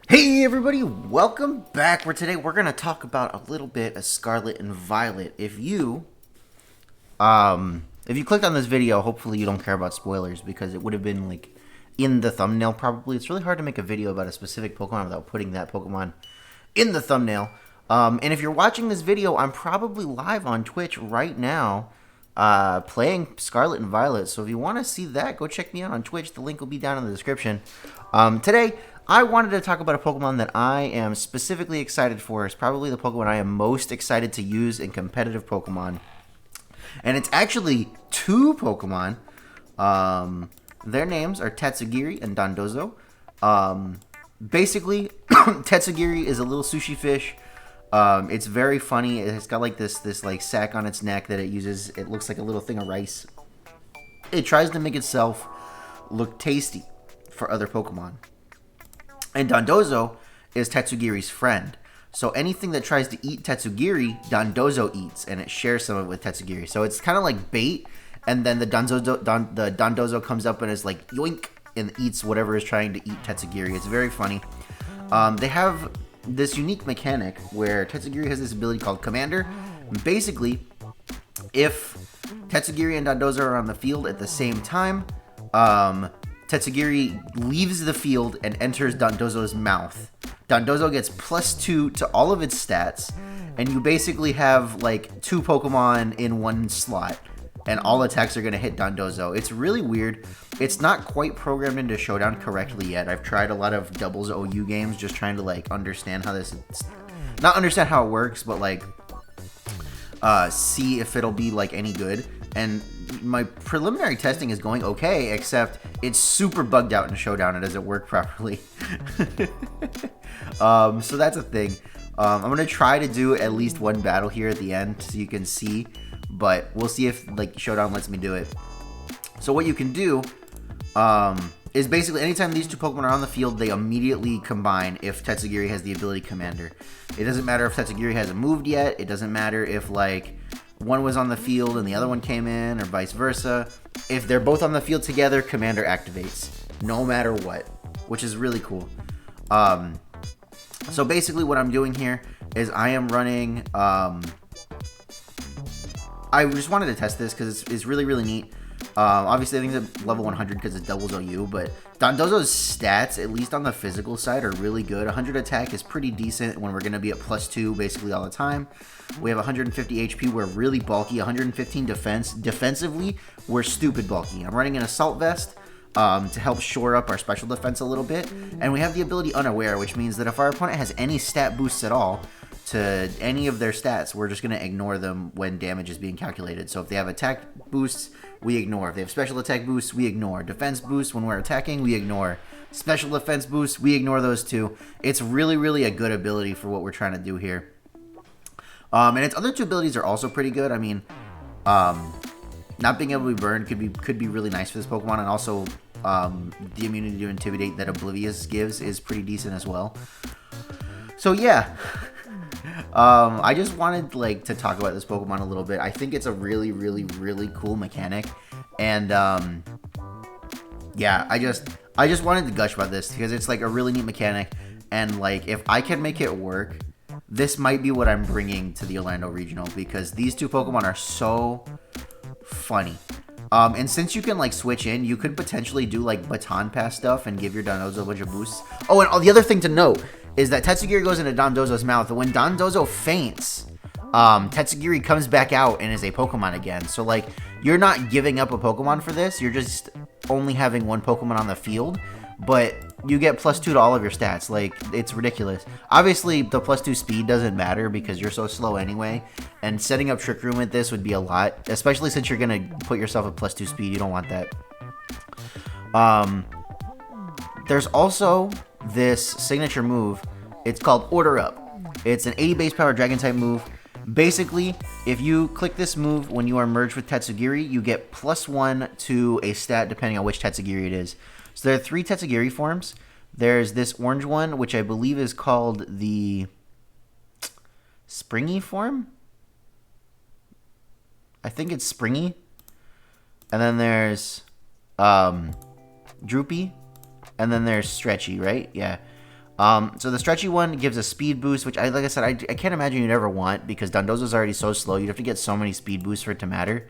Hey everybody, welcome back. Where today we're gonna talk about a little bit of Scarlet and Violet. If you clicked on this video, hopefully you don't care about spoilers because it would have been like in the thumbnail probably. It's really hard to make a video about a specific Pokemon without putting that Pokemon in the thumbnail. And if you're watching this video, I'm probably live on Twitch right now, playing Scarlet and Violet. So if you want to see that, go check me out on Twitch. The link will be down in the description. Today, I wanted to talk about a Pokemon that I am specifically excited for. It's probably the Pokemon I am most excited to use in competitive Pokemon. And it's actually two Pokemon. Their names are Tatsugiri and Dondozo. Basically, Tatsugiri is a little sushi fish. It's very funny. It's got like this like sack on its neck that it uses. It looks like a little thing of rice. It tries to make itself look tasty for other Pokemon. And Dondozo is Tatsugiri's friend. So anything that tries to eat Tatsugiri, Dondozo eats, and it shares some of it with Tatsugiri. So it's kind of like bait, and then the Dondozo comes up and is like yoink and eats whatever is trying to eat Tatsugiri. It's very funny. They have this unique mechanic where Tatsugiri has this ability called Commander. Basically, if Tatsugiri and Dondozo are on the field at the same time, Tatsugiri leaves the field and enters Dondozo's mouth. Dondozo gets +2 to all of its stats, and you basically have like two Pokemon in one slot, and all attacks are going to hit Dondozo. It's really weird. It's not quite programmed into Showdown correctly yet. I've tried a lot of doubles OU games just trying to like understand how not understand how it works, but like see if it'll be like any good. And my preliminary testing is going okay, except it's super bugged out in Showdown. It doesn't work properly. So that's a thing. I'm going to try to do at least one battle here at the end so you can see, but we'll see if like Showdown lets me do it. So what you can do is basically anytime these two Pokemon are on the field, they immediately combine if Tatsugiri has the ability Commander. It doesn't matter if Tatsugiri hasn't moved yet. It doesn't matter if like one was on the field and the other one came in, or vice versa. If they're both on the field together, Commander activates, no matter what, which is really cool. So basically what I'm doing here is I am running, I just wanted to test this because it's really, really neat. Obviously, I think it's at level 100 because it's doubles OU, but Dondozo's stats, at least on the physical side, are really good. 100 attack is pretty decent when we're going to be at +2 basically all the time. We have 150 HP. We're really bulky. 115 defense. Defensively, we're stupid bulky. I'm running an Assault Vest to help shore up our special defense a little bit. And we have the ability Unaware, which means that if our opponent has any stat boosts at all to any of their stats, we're just going to ignore them when damage is being calculated. So if they have attack boosts, we ignore. If they have special attack boosts, we ignore. Defense boosts when we're attacking, we ignore. Special defense boosts, we ignore those too. It's really, really a good ability for what we're trying to do here. And its other two abilities are also pretty good. I mean, not being able to be burned could be really nice for this Pokemon, and also the immunity to Intimidate that Oblivious gives is pretty decent as well. So yeah. I just wanted like to talk about this Pokemon a little bit. I think it's a really, really, really cool mechanic, and yeah, I just wanted to gush about this because it's like a really neat mechanic, and like if I can make it work, this might be what I'm bringing to the Orlando Regional because these two Pokemon are so funny. And since you can like switch in, you could potentially do like baton pass stuff and give your Dondozo a bunch of boosts. Oh, and the other thing to note is that Tatsugiri goes into Dondozo's mouth, and when Dondozo faints, Tatsugiri comes back out and is a Pokemon again. So like, you're not giving up a Pokemon for this. You're just only having one Pokemon on the field, but you get +2 to all of your stats. Like, it's ridiculous. Obviously, the +2 speed doesn't matter because you're so slow anyway, and setting up Trick Room with this would be a lot, especially since you're going to put yourself at +2 speed. You don't want that. There's also this signature move. It's called Order Up. It's an 80 base power dragon type move. Basically, if you click this move when you are merged with Tatsugiri, you get +1 to a stat depending on which Tatsugiri it is. So there are 3 Tatsugiri forms. There's this orange one, which I believe is called the Springy form. I think it's Springy. And then there's Droopy. And then there's Stretchy, right? Yeah. So the stretchy one gives a speed boost, which like I said, I can't imagine you'd ever want because Dondozo's already so slow. You'd have to get so many speed boosts for it to matter.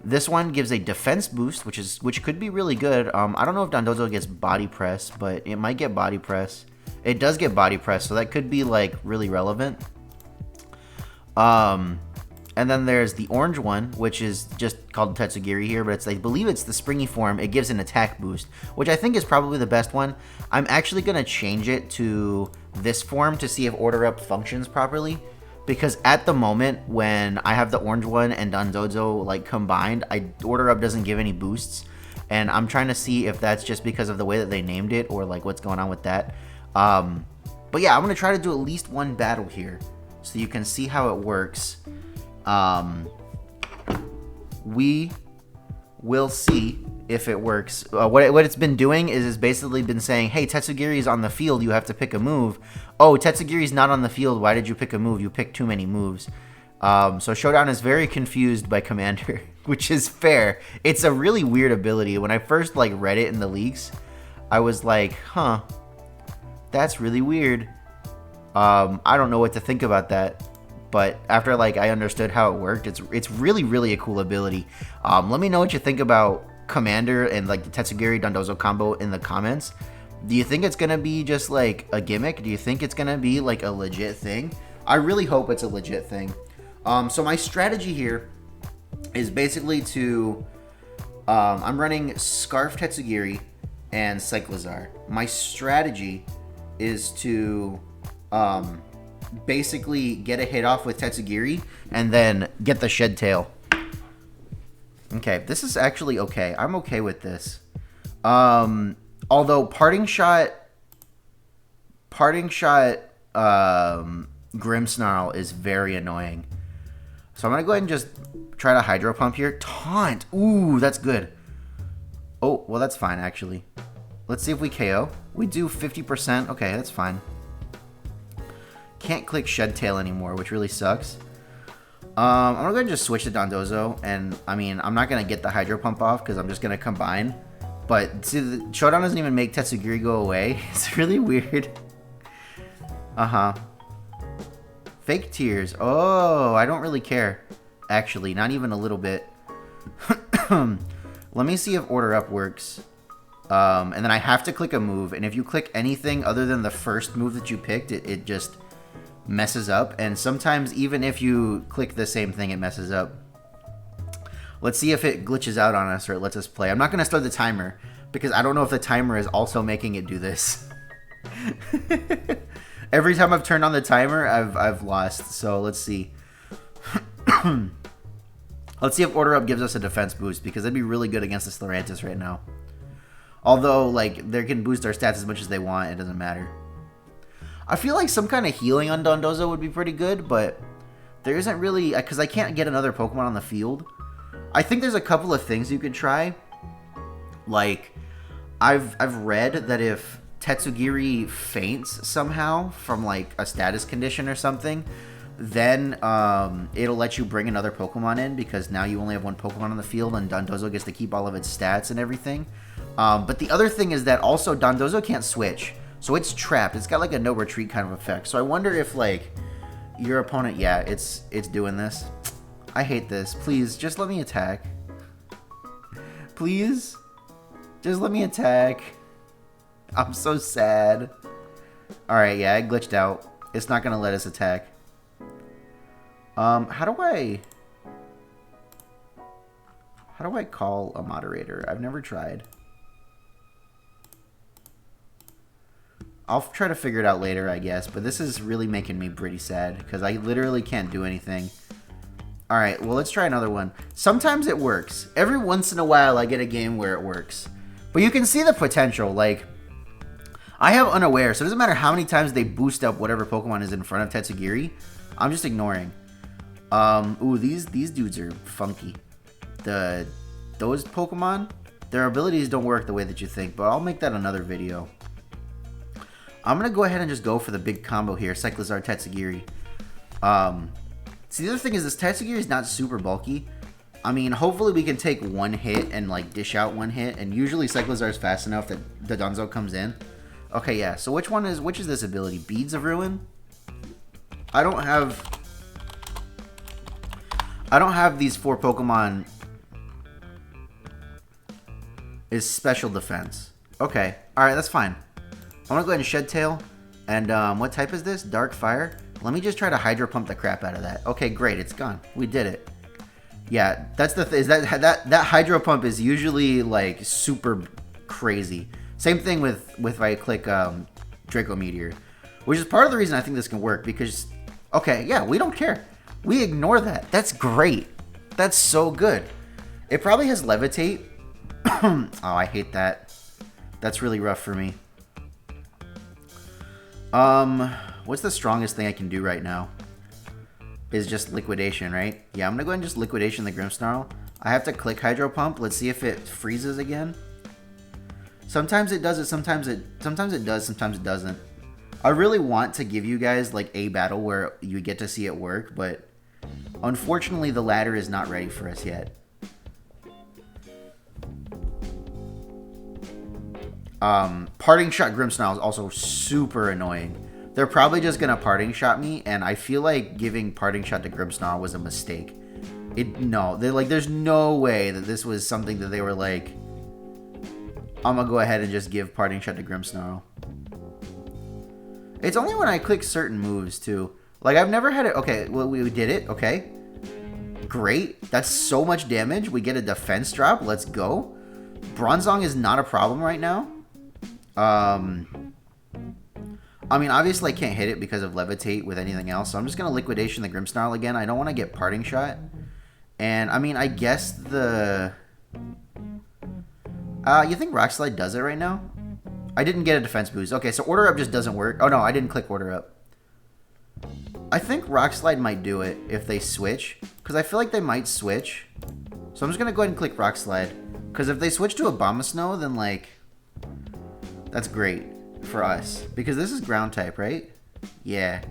This one gives a defense boost, which could be really good. I don't know if Dondozo gets body press, but it might get body press. It does get body press, so that could be like really relevant. And then there's the orange one, which is just called Tatsugiri here, but I believe it's the springy form. It gives an attack boost, which I think is probably the best one. I'm actually going to change it to this form to see if Order Up functions properly, because at the moment when I have the orange one and Dondozo like combined, Order Up doesn't give any boosts, and I'm trying to see if that's just because of the way that they named it or like what's going on with that. But yeah, I'm going to try to do at least one battle here so you can see how it works. We will see if it works. What it's been doing is it's basically been saying, hey, Tatsugiri is on the field, you have to pick a move. Oh, Tatsugiri's not on the field, why did you pick a move? You picked too many moves. So Showdown is very confused by Commander, which is fair. It's a really weird ability. When I first like read it in the leaks, I was like, huh, that's really weird. I don't know what to think about that. But after like I understood how it worked, it's really, really a cool ability. Let me know what you think about Commander and like the Tatsugiri Dondozo combo in the comments. Do you think it's gonna be just like a gimmick? Do you think it's gonna be like a legit thing? I really hope it's a legit thing. So my strategy here is basically to I'm running Scarf Tatsugiri and Cyclizar. My strategy is to basically get a hit off with Tatsugiri and then get the Shed Tail. Okay, this is actually okay. I'm okay with this. Although Parting Shot Grimmsnarl is very annoying. So I'm going to go ahead and just try to Hydro Pump here. Taunt! Ooh, that's good. Oh, well that's fine actually. Let's see if we KO. We do 50%. Okay, that's fine. Can't click Shed Tail anymore, which really sucks. I'm gonna go ahead and just switch to Dondozo, and I mean, I'm not gonna get the Hydro Pump off because I'm just gonna combine. But see, the Showdown doesn't even make Tatsugiri go away. It's really weird. Fake Tears. Oh, I don't really care. Actually, not even a little bit. Let me see if Order Up works. And then I have to click a move, and if you click anything other than the first move that you picked, it just messes up. And sometimes even if you click the same thing, it messes up. Let's see if it glitches out on us or it lets us play. I'm not going to start the timer because I don't know if the timer is also making it do this. Every time I've turned on the timer, I've lost. So let's see. Let's see if Order Up gives us a defense boost because that'd be really good against the Slurantis right now. Although, like, they can boost our stats as much as they want, it doesn't matter. I feel like some kind of healing on Dondozo would be pretty good, but there isn't really, because I can't get another Pokemon on the field. I think there's a couple of things you could try. Like, I've read that if Tatsugiri faints somehow from, like, a status condition or something, then it'll let you bring another Pokemon in because now you only have one Pokemon on the field and Dondozo gets to keep all of its stats and everything. But the other thing is that also Dondozo can't switch. So it's trapped. It's got like a no retreat kind of effect. So I wonder if like your opponent, yeah, it's doing this. I hate this. Please, just let me attack. Please? Just let me attack. I'm so sad. Alright, yeah, I glitched out. It's not going to let us attack. How do I call a moderator? I've never tried. I'll try to figure it out later, I guess. But this is really making me pretty sad because I literally can't do anything. Alright, well, let's try another one. Sometimes it works. Every once in a while, I get a game where it works. But you can see the potential. Like, I have Unaware, so it doesn't matter how many times they boost up whatever Pokemon is in front of Tatsugiri. I'm just ignoring. Ooh, these dudes are funky. Those Pokemon, their abilities don't work the way that you think, but I'll make that another video. I'm going to go ahead and just go for the big combo here, Cyclizar Tatsugiri. See, the other thing is this Tatsugiri is not super bulky. I mean, hopefully we can take one hit and, like, dish out one hit, and usually Cyclizar is fast enough that the Dondozo comes in. Okay, yeah. So which is this ability? Beads of Ruin? I don't have these 4 Pokemon is special defense. Okay. Alright, that's fine. I'm gonna go ahead and Shed Tail. And what type is this? Dark Fire? Let me just try to Hydro Pump the crap out of that. Okay, great. It's gone. We did it. Yeah, that's the thing. That Hydro Pump is usually like super crazy. Same thing with if I click Draco Meteor, which is part of the reason I think this can work because, okay, yeah, we don't care. We ignore that. That's great. That's so good. It probably has Levitate. Oh, I hate that. That's really rough for me. What's the strongest thing I can do right now? Is just Liquidation, right? Yeah, I'm gonna go ahead and just Liquidation the Grimmsnarl. I have to click Hydro Pump. Let's see if it freezes again. Sometimes it does it, sometimes it does, sometimes it doesn't. I really want to give you guys like a battle where you get to see it work, but unfortunately the ladder is not ready for us yet. Parting Shot Grimmsnarl is also super annoying. They're probably just gonna Parting Shot me, and I feel like giving Parting Shot to Grimmsnarl was a mistake. There's no way that this was something that they were like, I'm gonna go ahead and just give Parting Shot to Grimmsnarl. It's only when I click certain moves too. Like I've never had it. Okay, well we did it. Okay, great. That's so much damage. We get a defense drop. Let's go. Bronzong is not a problem right now. I mean, obviously I can't hit it because of Levitate with anything else, so I'm just going to Liquidation the Grimmsnarl again. I don't want to get Parting Shot. And, I mean, I guess the... you think Rock Slide does it right now? I didn't get a defense boost. Okay, so Order Up just doesn't work. Oh, no, I didn't click Order Up. I think Rock Slide might do it if they switch, because I feel like they might switch. So I'm just going to go ahead and click Rock Slide, because if they switch to Abomasnow, then, like, that's great for us, because this is ground type, right? Yeah,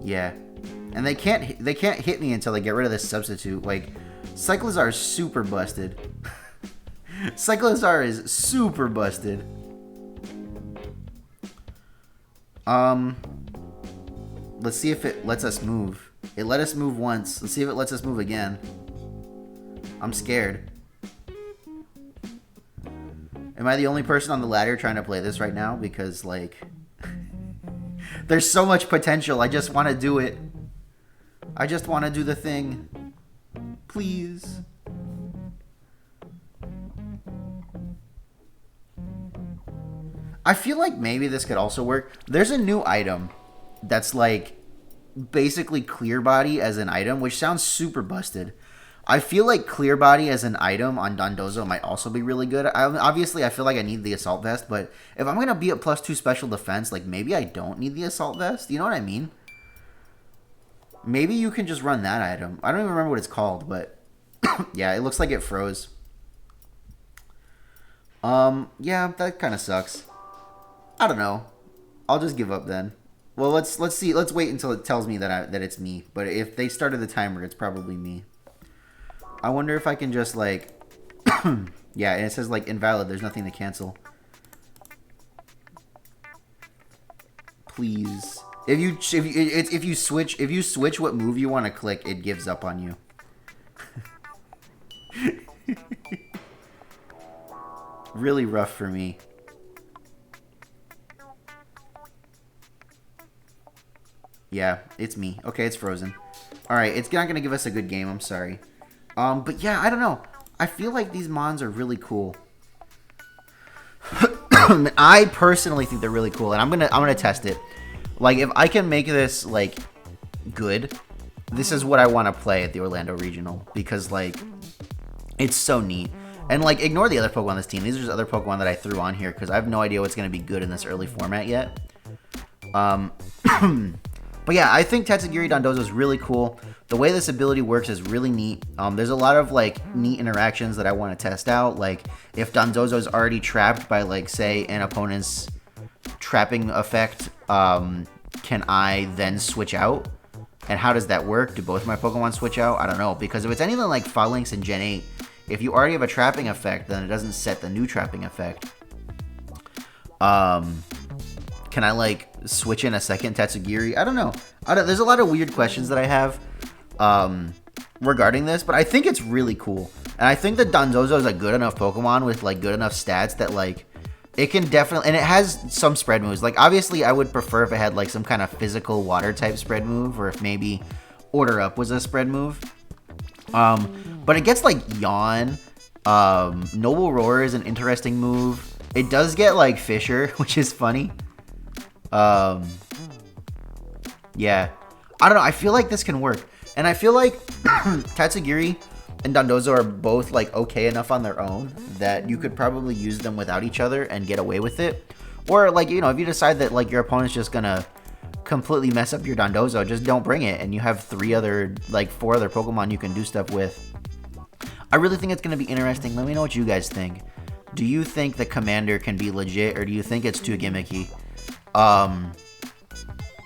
and they can't hit me until they get rid of this substitute. Like, Cyclizar is super busted. Cyclizar is super busted. Let's see if it lets us move. It let us move once. Let's see if it lets us move again. I'm scared. Am I the only person on the ladder trying to play this right now? Because, like, there's so much potential. I just want to do it. I just want to do the thing. Please. I feel like maybe this could also work. There's a new item that's, like, basically Clear Body as an item, which sounds super busted. I feel like Clear Body as an item on Dondozo might also be really good. Obviously, I feel like I need the Assault Vest, but if I'm going to be at +2 special defense, like, maybe I don't need the Assault Vest. You know what I mean? Maybe you can just run that item. I don't even remember what it's called, but yeah, it looks like it froze. Yeah, that kind of sucks. I don't know. I'll just give up then. Well, let's see. Let's wait until it tells me that it's me. But if they started the timer, it's probably me. I wonder if I can just, like... yeah, and it says, like, invalid. There's nothing to cancel. Please. If you switch what move you want to click, it gives up on you. Really rough for me. Yeah, it's me. Okay, it's frozen. Alright, it's not going to give us a good game. I'm sorry. But yeah, I don't know. I feel like these mons are really cool. I personally think they're really cool, and I'm gonna test it. Like, if I can make this, like, good, this is what I want to play at the Orlando Regional, because, like, it's so neat. And, like, ignore the other Pokemon on this team. These are just other Pokemon that I threw on here, because I have no idea what's going to be good in this early format yet. But yeah, I think Tatsugiri Dondozo is really cool. The way this ability works is really neat. There's a lot of, like, neat interactions that I want to test out. Like, if Dondozo is already trapped by, like, say, an opponent's trapping effect, can I then switch out? And how does that work? Do both my Pokemon switch out? I don't know. Because if it's anything like Phalanx in Gen 8, if you already have a trapping effect, then it doesn't set the new trapping effect. Can I like switch in a second Tatsugiri? I don't know. There's a lot of weird questions that I have regarding this, but I think it's really cool. And I think that Dondozo is a good enough Pokemon with like good enough stats that like it can definitely, and it has some spread moves. Like obviously I would prefer if it had like some kind of physical water type spread move, or if maybe Order Up was a spread move. But it gets like Yawn. Noble Roar is an interesting move. It does get like Fisher, which is funny. Yeah, I don't know. I feel like this can work, and I feel like Tatsugiri and Dondozo are both like okay enough on their own that you could probably use them without each other and get away with it. Or like, you know, if you decide that like your opponent's just gonna completely mess up your Dondozo, just don't bring it, and you have 4 other Pokemon you can do stuff with. I really think it's gonna be interesting. Let me know what you guys think. Do you think the Commander can be legit, or do you think it's too gimmicky?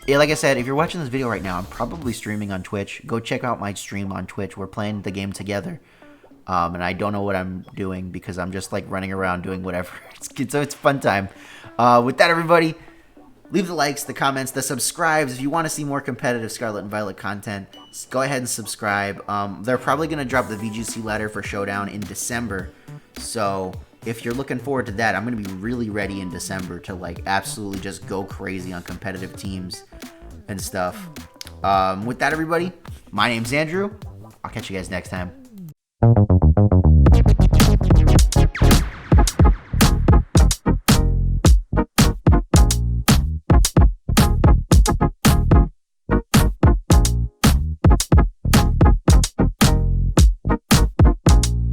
Yeah, like I said, if you're watching this video right now, I'm probably streaming on Twitch. Go check out my stream on Twitch. We're playing the game together. And I don't know what I'm doing because I'm just like running around doing whatever. So it's fun time. With that, everybody, leave the likes, the comments, the subscribes. If you want to see more competitive Scarlet and Violet content, go ahead and subscribe. They're probably going to drop the VGC ladder for Showdown in December. So if you're looking forward to that, I'm going to be really ready in December to like absolutely just go crazy on competitive teams and stuff. With that, everybody, my name's Andrew. I'll catch you guys next time.